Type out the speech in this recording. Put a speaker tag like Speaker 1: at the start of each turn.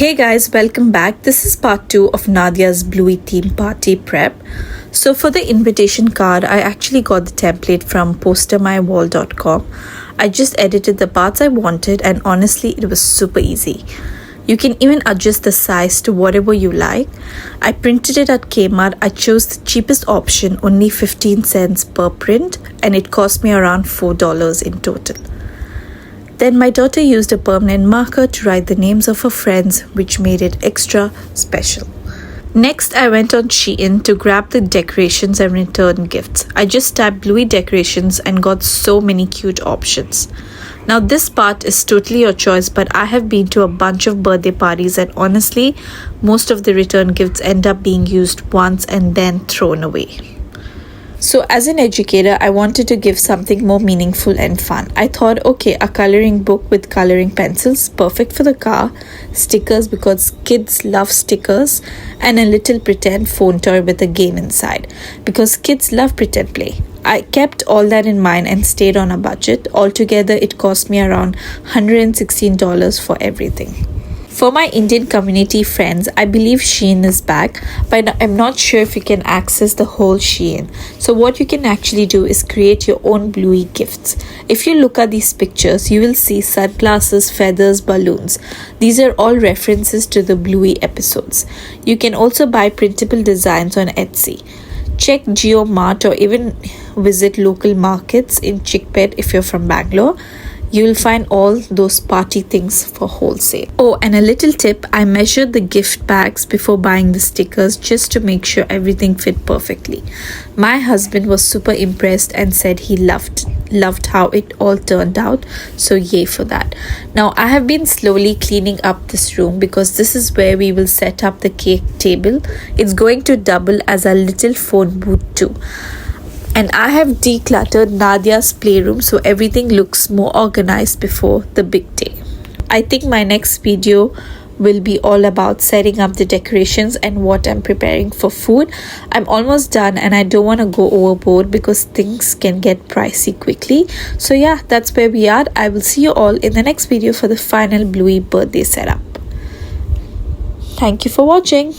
Speaker 1: Hey guys, welcome back. This is part 2 of Nadia's Bluey theme party prep. So for the invitation card, I actually got the template from postermywall.com. I just edited the parts I wanted and honestly it was super easy. You can even adjust the size to whatever you like. I printed it at Kmart. I chose the cheapest option, only 15 cents per print, and it cost me around $4 in total. Then my daughter used a permanent marker to write the names of her friends, which made it extra special. Next, I went on Shein to grab the decorations and return gifts. I just tapped Bluey decorations and got so many cute options. Now this part is totally your choice, but I have been to a bunch of birthday parties and honestly, most of the return gifts end up being used once and then thrown away. So as an educator, I wanted to give something more meaningful and fun. I thought, okay, a coloring book with coloring pencils, perfect for the car, stickers because kids love stickers, and a little pretend phone toy with a game inside because kids love pretend play. I kept all that in mind and stayed on a budget. Altogether, it cost me around $116 for everything. For my Indian community friends, I believe Shein is back, but I'm not sure if you can access the whole Shein. So what you can actually do is create your own Bluey gifts. If you look at these pictures, you will see sunglasses, feathers, balloons. These are all references to the Bluey episodes. You can also buy printable designs on Etsy. Check JioMart or even visit local markets in Chickpet if you're from Bangalore. You will find all those party things for wholesale. Oh, and a little tip, I measured the gift bags before buying the stickers just to make sure everything fit perfectly. My husband was super impressed and said he loved how it all turned out, so yay for that. Now I have been slowly cleaning up this room because this is where we will set up the cake table. It's going to double as a little phone booth too. And I have decluttered Nadia's playroom so everything looks more organized before the big day. I think my next video will be all about setting up the decorations and what I'm preparing for food. I'm almost done and I don't want to go overboard because things can get pricey quickly. So yeah, that's where we are. I will see you all in the next video for the final Bluey birthday setup. Thank you for watching.